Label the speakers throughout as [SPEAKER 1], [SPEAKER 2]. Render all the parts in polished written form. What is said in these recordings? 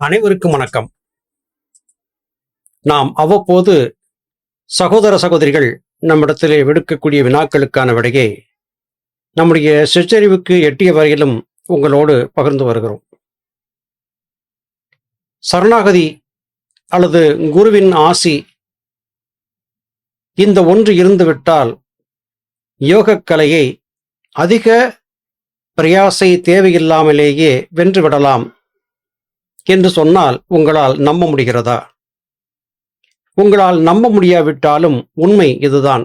[SPEAKER 1] அனைவருக்கும் வணக்கம். நாம் அவ்வப்போது சகோதர சகோதரிகள் நம்மிடத்திலே விடுக்கக்கூடிய வினாக்களுக்கான விடையை நம்முடைய சிற்றறிவுக்கு எட்டிய வரையிலும் உங்களோடு பகிர்ந்து வருகிறோம். சரணாகதி அல்லது குருவின் ஆசி இந்த ஒன்று இருந்துவிட்டால் யோகக்கலையை அதிக பிரயாசை தேவையில்லாமலேயே வென்றுவிடலாம் என்று சொன்னால் உங்களால் நம்ப முடிகிறதா? உங்களால் நம்ப முடியாவிட்டாலும் உண்மை இதுதான்.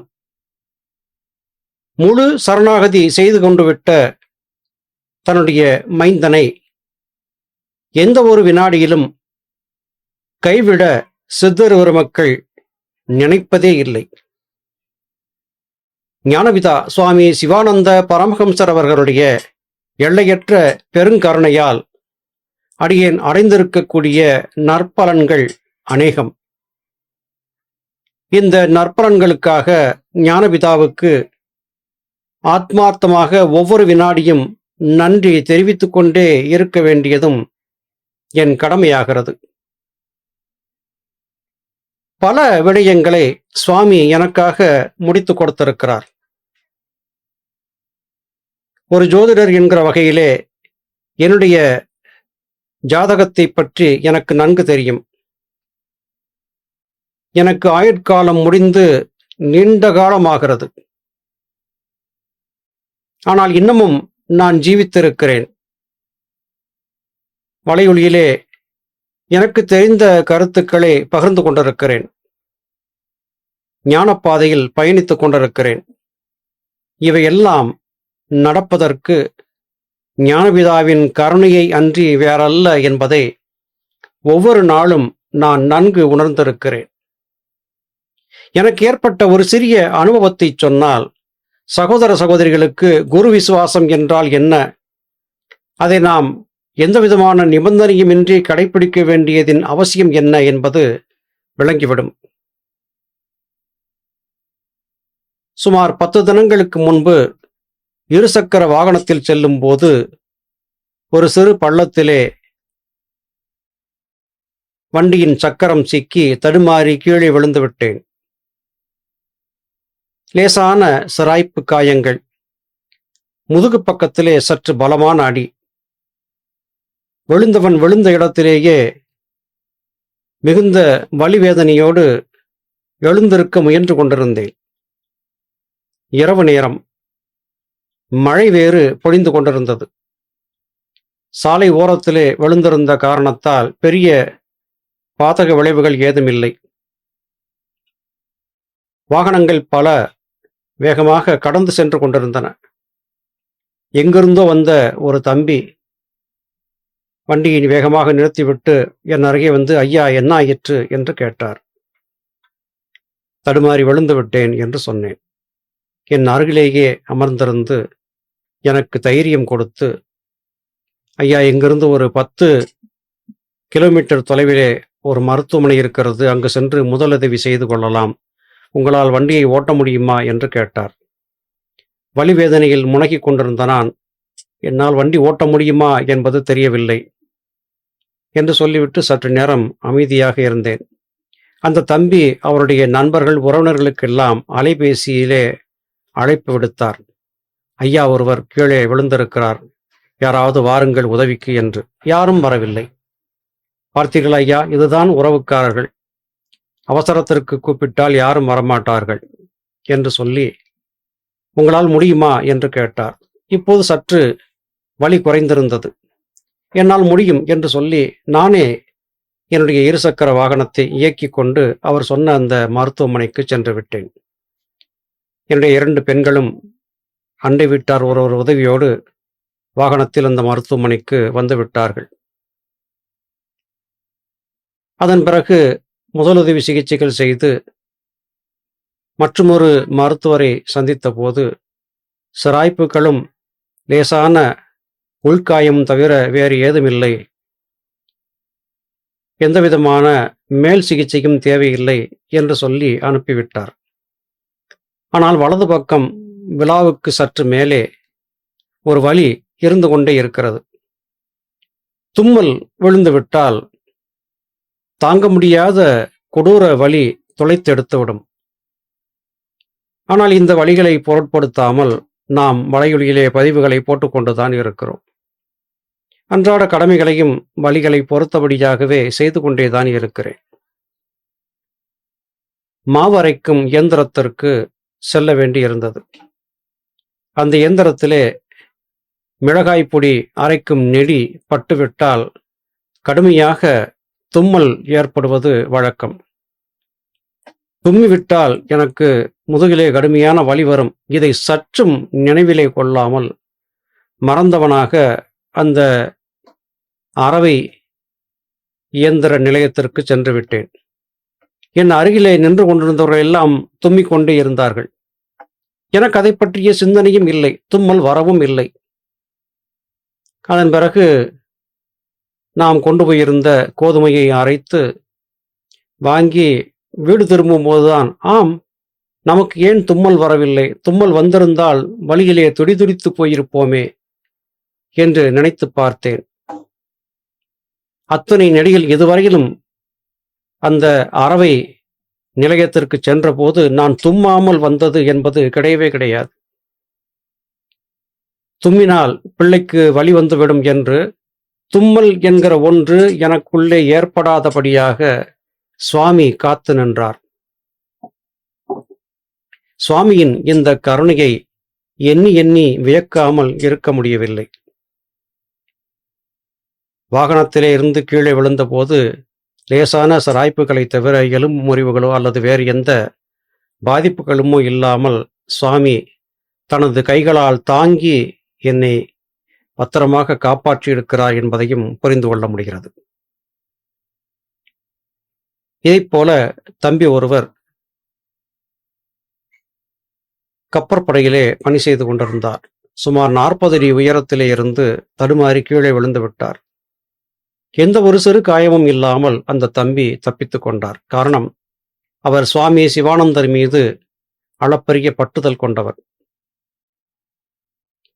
[SPEAKER 1] முழு சரணாகதி செய்து கொண்டு விட்ட தன்னுடைய மைந்தனை எந்த ஒரு வினாடியிலும் கைவிட சித்தர் பெருமக்கள் நினைப்பதே இல்லை. ஞானபிதா சுவாமி சிவானந்த பரமஹம்சர் அவர்களுடைய எல்லையற்ற பெருங்கருணையால் அடியேன் அடைந்திருக்கக்கூடிய நற்பலன்கள் அநேகம். இந்த நற்பலன்களுக்காக ஞானபிதாவுக்கு ஆத்மார்த்தமாக ஒவ்வொரு வினாடியும் நன்றி தெரிவித்துக் கொண்டே இருக்க வேண்டியதும் என் கடமையாகிறது. பல விடயங்களை சுவாமி எனக்காக முடித்து கொடுத்திருக்கிறார். ஒரு ஜோதிடர் என்கிற வகையிலே என்னுடைய ஜாதகத்தை பற்றி எனக்கு நன்கு தெரியும். எனக்கு ஆயுட்காலம் முடிந்து நீண்ட காலமாகிறது. ஆனால் இன்னமும் நான் ஜீவித்திருக்கிறேன். வலையொலியிலே எனக்கு தெரிந்த கருத்துக்களை பகிர்ந்து கொண்டிருக்கிறேன். ஞானப்பாதையில் பயணித்துக் கொண்டிருக்கிறேன். இவையெல்லாம் நடப்பதற்கு ஞானபிதாவின் கருணையை அன்றி வேறல்ல என்பதை ஒவ்வொரு நாளும் நான் நன்கு உணர்ந்திருக்கிறேன். எனக்கு ஏற்பட்ட ஒரு சிறிய அனுபவத்தை சொன்னால், சகோதர சகோதரிகளுக்கு குரு விசுவாசம் என்றால் என்ன, அதை நாம் எந்தவிதமான நிபந்தனையுமின்றி கடைபிடிக்க வேண்டியதின் அவசியம் என்ன என்பது விளங்கிவிடும். சுமார் 10 தினங்களுக்கு முன்பு இருசக்கர வாகனத்தில் செல்லும் போது ஒரு சிறு பள்ளத்திலே வண்டியின் சக்கரம் சிக்கி தடுமாறி கீழே விழுந்து விட்டேன். லேசான சிராய்ப்பு காயங்கள், முதுகு பக்கத்திலே சற்று பலமான அடி. விழுந்தவன் விழுந்த இடத்திலேயே மிகுந்த வலிவேதனையோடு எழுந்திருக்க முயன்று கொண்டிருந்தேன். இரவு நேரம், மழை வேறு பொழிந்து கொண்டிருந்தது. சாலை ஓரத்திலே விழுந்திருந்த காரணத்தால் பெரிய பாதக விளைவுகள் ஏதுமில்லை. வாகனங்கள் பல வேகமாக கடந்து சென்று கொண்டிருந்தன. எங்கிருந்தோ வந்த ஒரு தம்பி வண்டியை வேகமாக நிறுத்திவிட்டு என் அருகே வந்து, ஐயா என்ன ஆயிற்று என்று கேட்டார். தடுமாறி விழுந்து விட்டேன் என்று சொன்னேன். என் அருகிலேயே அமர்ந்திருந்து எனக்கு தைரியம் கொடுத்து, ஐயா இங்கிருந்து ஒரு 10 கிலோமீட்டர் தொலைவிலே ஒரு மருத்துவமனை இருக்கிறது, அங்கு சென்று முதலுதவி செய்து கொள்ளலாம், உங்களால் வண்டியை ஓட்ட முடியுமா என்று கேட்டார். வலிவேதனையில் முனகிக் கொண்டிருந்த நான், என்னால் வண்டி ஓட்ட முடியுமா என்பது தெரியவில்லை என்று சொல்லிவிட்டு சற்று நேரம் அமைதியாக இருந்தேன். அந்த தம்பி அவருடைய நண்பர்கள் உறவினர்களுக்கெல்லாம் அலைபேசியிலே அழைப்பு விடுத்தார். ஐயா ஒருவர் கீழே விழுந்திருக்கிறார், யாராவது வாருங்கள் உதவிக்கு என்று. யாரும் வரவில்லை. பார்த்தீர்கள் ஐயா, இதுதான் உறவுக்காரர்கள், அவசரத்திற்கு கூப்பிட்டால் யாரும் வரமாட்டார்கள் என்று சொல்லி, உங்களால் முடியுமா என்று கேட்டார். இப்போது சற்று வலி குறைந்திருந்தது. என்னால் முடியும் என்று சொல்லி நானே என்னுடைய இருசக்கர வாகனத்தை இயக்கி கொண்டு அவர் சொன்ன அந்த மருத்துவமனைக்கு சென்று விட்டேன். என்னுடைய 2 பெண்களும் அண்டை வீட்டார் ஒருவர் உதவியோடு வாகனத்தில் அந்த மருத்துவமனைக்கு வந்து விட்டார்கள். அதன் பிறகு முதலுதவி சிகிச்சைகள் செய்து மற்றுமொரு மருத்துவரை சந்தித்த போது சிராய்ப்புகளும் லேசான உள்காயம் தவிர வேறு ஏதுமில்லை, எந்தவிதமான மேல் சிகிச்சையும் தேவையில்லை என்று சொல்லி அனுப்பிவிட்டார். ஆனால் வலது பக்கம் விழாவுக்கு சற்று மேலே ஒரு வலி இருந்து கொண்டே இருக்கிறது. தும்மல் விழுந்துவிட்டால் தாங்க முடியாத கொடூர வலி தொலைத்தெடுத்துவிடும். ஆனால் இந்த வலிகளை பொருட்படுத்தாமல் நாம் வலையொலியிலே பதிவுகளை போட்டுக்கொண்டுதான் இருக்கிறோம். அன்றாட கடமைகளையும் வலிகளை பொறுத்தபடியாகவே செய்து கொண்டேதான் இருக்கிறேன். மாவரைக்கும் இயந்திரத்திற்கு செல்ல வேண்டியிருந்தது. அந்த இயந்திரத்திலே மிளகாய் பொடி அரைக்கும் நெடி பட்டுவிட்டால் கடுமையாக தும்மல் ஏற்படுவது வழக்கம். தும்மிவிட்டால் எனக்கு முதுகிலே கடுமையான வலி வரும். இதை சற்றும் நினைவிலே கொள்ளாமல் மறந்தவனாக அந்த அரவை இயந்திர நிலையத்திற்கு சென்று விட்டேன். என் அருகிலே நின்று கொண்டிருந்தவர்கள் எல்லாம் தும்மிக் கொண்டே இருந்தார்கள். எனக்கு அதை பற்றிய சிந்தனையும் இல்லை, தும்மல் வரவும் இல்லை. அதன் பிறகு நாம் கொண்டு போயிருந்த கோதுமையை அரைத்து வாங்கி வீடு திரும்பும் போதுதான், ஆம், நமக்கு ஏன் தும்மல் வரவில்லை, தும்மல் வந்திருந்தால் வலியிலே துடிதுடித்து போயிருப்போமே என்று நினைத்து பார்த்தேன். அத்தனை நெடியில் இதுவரையிலும் அந்த அரவை நிலையத்திற்கு சென்றபோது நான் தும்மாமல் வந்தது என்பது கிடையவே கிடையாது. தும்மினால் பிள்ளைக்கு வலி வந்துவிடும் என்று தும்மல் என்கிற ஒன்று எனக்குள்ளே ஏற்படாதபடியாக சுவாமி காத்து நின்றார். சுவாமியின் இந்த கருணையை எண்ணி எண்ணி வியக்காமல் இருக்க முடியவில்லை. வாகனத்திலே இருந்து கீழே விழுந்தபோது லேசான சிராய்ப்புகளை தவிர எலும்பு முறிவுகளோ அல்லது வேறு எந்த பாதிப்புகளுமோ இல்லாமல் சுவாமி தனது கைகளால் தாங்கி என்னை பத்திரமாக காப்பாற்றியிருக்கிறார் என்பதையும் புரிந்து கொள்ள முடிகிறது. இதைப்போல தம்பி ஒருவர் கப்பற்படையிலே பணி செய்து கொண்டிருந்தார். சுமார் 40 அடி உயரத்திலே இருந்து தடுமாறி கீழே விழுந்து விட்டார். எந்த ஒரு சிறு காயமும் இல்லாமல் அந்த தம்பி தப்பித்துக் கொண்டார். காரணம், அவர் சுவாமி சிவானந்தர் மீது அளப்பரிய பட்டுதல் கொண்டவர்.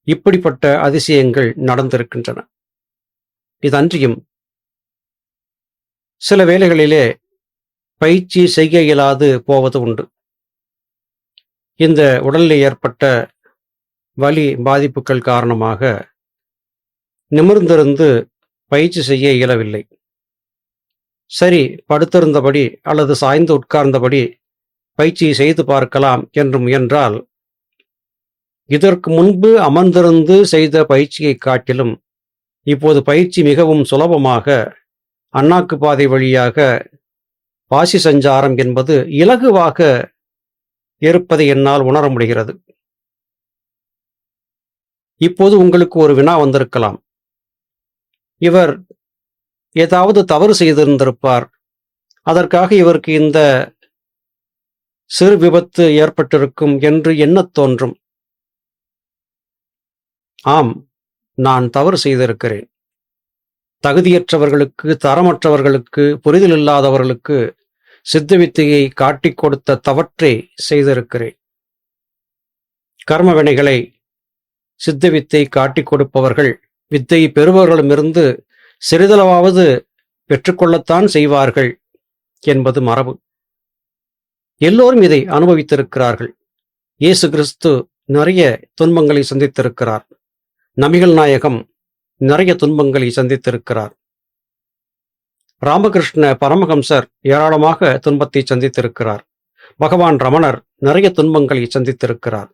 [SPEAKER 1] இப்படிப்பட்ட அதிசயங்கள் நடந்திருக்கின்றன. இதன்றியும் சில வேளைகளிலே பயிற்சி செய்ய இயலாது போவது உண்டு. இந்த உடலில் ஏற்பட்ட வலி பாதிப்புகள் காரணமாக நிமிர்ந்திருந்து பயிற்சி செய்ய இயலவில்லை. சரி, படுத்திருந்தபடி அல்லது சாய்ந்து உட்கார்ந்தபடி பயிற்சி செய்து பார்க்கலாம் என்று முயன்றால், இதற்கு முன்பு அமர்ந்திருந்து செய்த பயிற்சியை காட்டிலும் இப்போது பயிற்சி மிகவும் சுலபமாக அண்ணாக்கு பாதை வழியாக வாசி சஞ்சாரம் என்பது இலகுவாக இருப்பதை என்னால் உணர முடிகிறது. இப்போது உங்களுக்கு ஒரு வினா வந்திருக்கலாம். இவர் ஏதாவது தவறு செய்திருந்திருப்பார், அதற்காக இவருக்கு இந்த சிறு விபத்து ஏற்பட்டிருக்கும் என்று எண்ணத் தோன்றும். ஆம், நான் தவறு செய்திருக்கிறேன். தகுதியற்றவர்களுக்கு, தரமற்றவர்களுக்கு, புரிதல் இல்லாதவர்களுக்கு சித்த வித்தையை காட்டிக் கொடுத்த தவற்றை செய்திருக்கிறேன். கர்ம வினைகளை சித்த வித்தை காட்டிக் கொடுப்பவர்கள் வித்தை பெறுபவர்களிடமிருந்து சிறிதளவாவது பெற்றுக்கொள்ளத்தான் செய்வார்கள் என்பது மரபு. எல்லோரும் இதை அனுபவித்திருக்கிறார்கள். இயேசு கிறிஸ்து நிறைய துன்பங்களை சந்தித்திருக்கிறார். நபிகள் நாயகம் நிறைய துன்பங்களை சந்தித்திருக்கிறார். ராமகிருஷ்ண பரமஹம்சர் ஏராளமாக துன்பத்தை சந்தித்திருக்கிறார். பகவான் ரமணர் நிறைய துன்பங்களை சந்தித்திருக்கிறார்.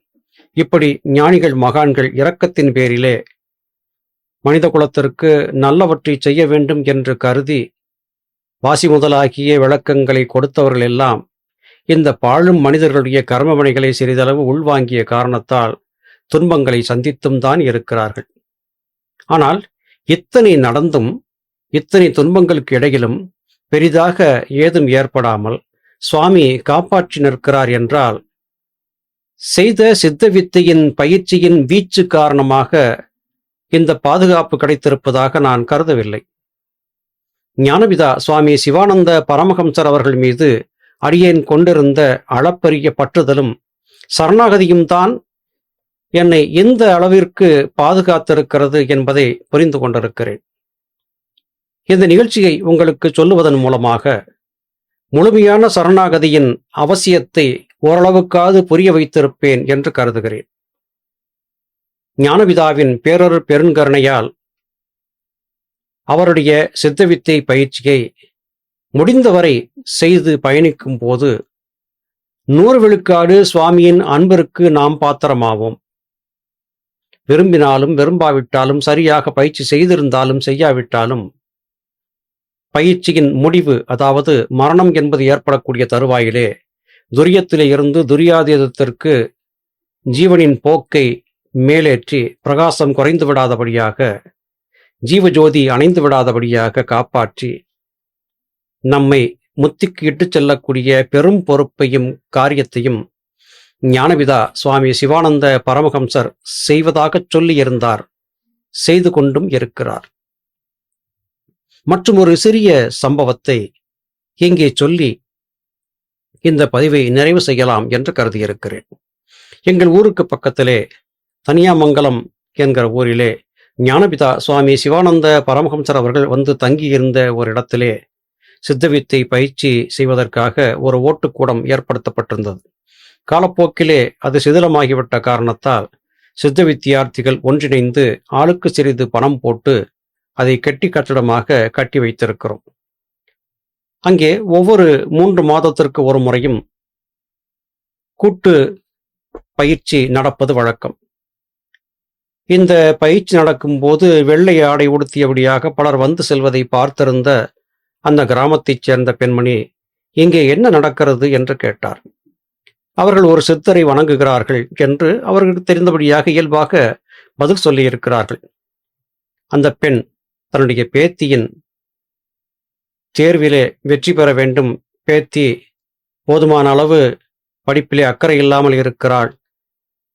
[SPEAKER 1] இப்படி ஞானிகள், மகான்கள் இரக்கத்தின் பேரிலே மனித குலத்திற்கு நல்லவற்றை செய்ய வேண்டும் என்று கருதி வாசி முதலாகிய விளக்கங்களை கொடுத்தவர்கள் எல்லாம் இந்த பாழும் மனிதர்களுடைய கர்மவினைகளை சிறிதளவு உள்வாங்கிய காரணத்தால் துன்பங்களை சந்தித்தும் தான் இருக்கிறார்கள். ஆனால் இத்தனை நடந்தும், இத்தனை துன்பங்களுக்கு இடையிலும் பெரிதாக ஏதும் ஏற்படாமல் சுவாமி காப்பாற்றி நிற்கிறார் என்றால் செய்த சித்த வித்தையின் பயிற்சியின் வீச்சு காரணமாக இந்த பாதுகாப்பு கிடைத்திருப்பதாக நான் கருதவில்லை. ஞானபிதா சுவாமி சிவானந்த பரமஹம்சர் அவர்கள் மீது அடியேன் கொண்டிருந்த அளப்பரிய பற்றுதலும் சரணாகதியும் தான் என்னை எந்த அளவிற்கு பாதுகாத்திருக்கிறது என்பதை புரிந்து கொண்டிருக்கிறேன். இந்த நிகழ்ச்சியை உங்களுக்கு சொல்லுவதன் மூலமாக முழுமையான சரணாகதியின் அவசியத்தை ஓரளவுக்காவது புரிய வைத்திருப்பேன் என்று கருதுகிறேன். ஞானபிதாவின் பேரருள் பெருங்கருணையால் அவருடைய சித்தவித்தை பயிற்சியை முடிந்தவரை செய்து பயணிக்கும் போது 100 விழுக்காடு சுவாமியின் அன்பிற்கு நாம் பாத்திரமாவோம். விரும்பினாலும் விரும்பாவிட்டாலும், சரியாக பயிற்சி செய்திருந்தாலும் செய்யாவிட்டாலும், பயிற்சியின் முடிவு, அதாவது மரணம் என்பது ஏற்படக்கூடிய தருவாயிலே துரியத்திலே இருந்து துரியாதீதத்திற்கு ஜீவனின் போக்கை மேலேற்றி பிரகாசம் குறைந்து விடாதபடியாக, ஜீவஜோதி அணைந்து விடாதபடியாக காப்பாற்றி நம்மை முத்திக்கு இட்டுச் செல்லக்கூடிய பெரும் பொறுப்பையும் காரியத்தையும் ஞானபிதா சுவாமி சிவானந்த பரமஹம்சர் செய்வதாகச் சொல்லியிருந்தார், செய்து கொண்டும் இருக்கிறார். மற்றும் ஒரு சிறிய சம்பவத்தை இங்கே சொல்லி இந்த பதிவை நிறைவு செய்யலாம் என்று கருதியிருக்கிறேன். எங்கள் ஊருக்கு பக்கத்திலே தனியாமங்கலம் என்கிற ஊரிலே ஞானபிதா சுவாமி சிவானந்த பரமஹம்சர் அவர்கள் வந்து தங்கியிருந்த ஒரு இடத்திலே சித்தவித்தை பயிற்சி செய்வதற்காக ஒரு ஓட்டுக்கூடம் ஏற்படுத்தப்பட்டிருந்தது. காலப்போக்கிலே அது சிதிலமாகிவிட்ட காரணத்தால் சித்த வித்தியார்த்திகள் ஒன்றிணைந்து ஆளுக்கு சிறிது பணம் போட்டு அதை கெட்டி கட்டிடமாக கட்டி வைத்திருக்கிறோம். அங்கே ஒவ்வொரு 3 மாதத்திற்கு ஒரு முறையும் கூட்டு பயிற்சி நடப்பது வழக்கம். இந்த பயிற்சி நடக்கும்போது வெள்ளை ஆடை உடுத்தியபடியாக பலர் வந்து செல்வதை பார்த்திருந்த அந்த கிராமத்தைச் சேர்ந்த பெண்மணி, இங்கே என்ன நடக்கிறது என்று கேட்டார். அவர்கள் ஒரு சித்தரை வணங்குகிறார்கள் என்று அவர்களுக்கு தெரிந்தபடியாக இயல்பாக பதில் சொல்லியிருக்கிறார்கள். அந்த பெண் தன்னுடைய பேத்தியின் தேர்விலே வெற்றி பெற வேண்டும், பேத்தி போதுமான அளவு படிப்பிலே அக்கறை இல்லாமல் இருக்கிறாள்,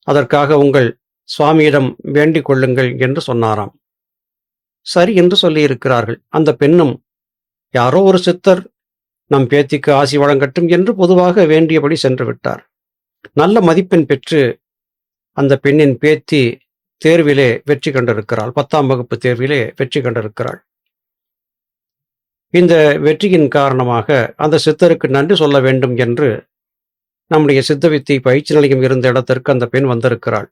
[SPEAKER 1] அதற்காக உங்கள் சுவாமியிடம் வேண்டிக் கொள்ளுங்கள் என்று சொன்னாராம். சரி என்று சொல்லியிருக்கிறார்கள். அந்த பெண்ணும் யாரோ ஒரு சித்தர் நம் பேத்திக்கு ஆசி வழங்கட்டும் என்று பொதுவாக வேண்டியபடி சென்று விட்டார். நல்ல மதிப்பெண் பெற்று அந்த பெண்ணின் பேத்தி தேர்விலே வெற்றி கண்டிருக்கிறாள். 10ஆம் வகுப்பு தேர்விலே வெற்றி கண்டிருக்கிறாள். இந்த வெற்றியின் காரணமாக அந்த சித்தருக்கு நன்றி சொல்ல வேண்டும் என்று நம்முடைய சித்தவித்தை பயிற்சி நிலையம் இருந்த இடத்திற்கு அந்த பெண் வந்திருக்கிறாள்.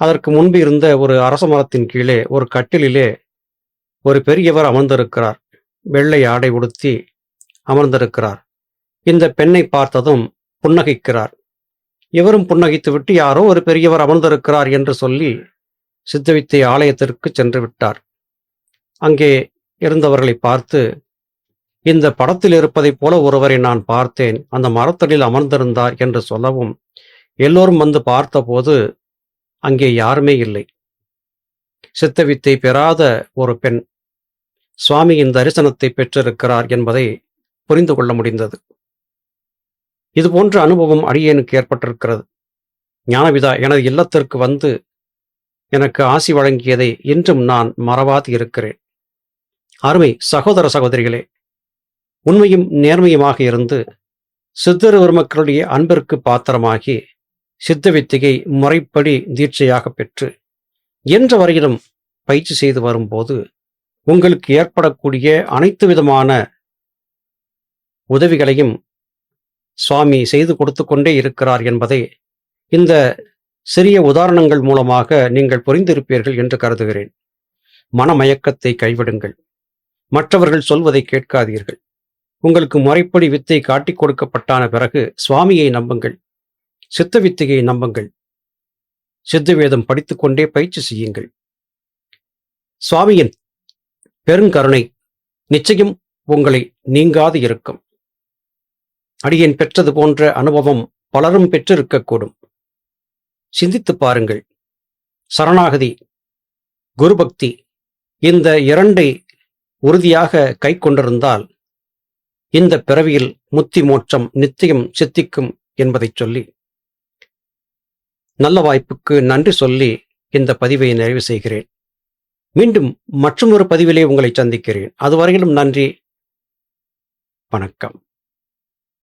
[SPEAKER 1] அதற்கு முன்பு இருந்த ஒரு அரச மரத்தின் கீழே ஒரு கட்டிலிலே ஒரு பெரியவர் அமர்ந்திருக்கிறார். வெள்ளை ஆடை உடுத்தி அமர்ந்திருக்கிறார். இந்த பெண்ணை பார்த்ததும் புன்னகைக்கிறார். இவரும் புன்னகைத்துவிட்டு யாரோ ஒரு பெரியவர் அமர்ந்திருக்கிறார் என்று சொல்லி சித்தவித்தை ஆலயத்திற்கு சென்று விட்டார். அங்கே இருந்தவர்களை பார்த்து, இந்த படத்தில் இருப்பதைப் போல ஒருவரை நான் பார்த்தேன், அந்த மரத்தடியில் அமர்ந்திருந்தார் என்று சொல்லவும் எல்லோரும் வந்து பார்த்தபோது அங்கே யாருமே இல்லை. சித்தவித்தை பெறாத ஒரு பெண் சுவாமியின் தரிசனத்தை பெற்றிருக்கிறார் என்பதை புரிந்து கொள்ள முடிந்தது. இதுபோன்ற அனுபவம் அடியேனுக்கு ஏற்பட்டிருக்கிறது. ஞானபிதா எனது இல்லத்திற்கு வந்து எனக்கு ஆசி வழங்கியதை இன்றும் நான் மறவாது இருக்கிறேன். அருமை சகோதர சகோதரிகளே, உண்மையும் நேர்மையுமாக இருந்து சித்தர் பெருமக்களுடைய அன்பிற்கு பாத்திரமாகி சித்த வித்தையை முறைப்படி தீட்சையாக பெற்று என்ற வரையிலும் பயிற்சி செய்து வரும்போது உங்களுக்கு ஏற்படக்கூடிய அனைத்து விதமான உதவிகளையும் சுவாமி செய்து கொடுத்து கொண்டே இருக்கிறார் என்பதை இந்த சிறிய உதாரணங்கள் மூலமாக நீங்கள் புரிந்திருப்பீர்கள் என்று கருதுகிறேன். மனமயக்கத்தை கைவிடுங்கள். மற்றவர்கள் சொல்வதை கேட்காதீர்கள். உங்களுக்கு முறைப்படி வித்தை காட்டிக் கொடுக்கப்பட்டான பிறகு சுவாமியை நம்புங்கள், சித்த வித்தையை நம்புங்கள், சித்த வேதம் படித்துக்கொண்டே பயிற்சி செய்யுங்கள். சுவாமியின் பெருங்கருணை நிச்சயம் உங்களை நீங்காது இருக்கும். அடியேன் பெற்றது போன்ற அனுபவம் பலரும் பெற்றிருக்கக்கூடும். சிந்தித்து பாருங்கள். சரணாகதி, குருபக்தி இந்த இரண்டை உறுதியாக கை கொண்டிருந்தால் இந்த பிறவியில் முத்தி மோட்சம் நித்தியம் சித்திக்கும் என்பதை சொல்லி நல்ல வாய்ப்புக்கு நன்றி சொல்லி இந்த பதிவை நிறைவு செய்கிறேன். மீண்டும் மற்றுமொரு பதிவிலே உங்களை சந்திக்கிறேன். அதுவரையிலும் நன்றி. வணக்கம்.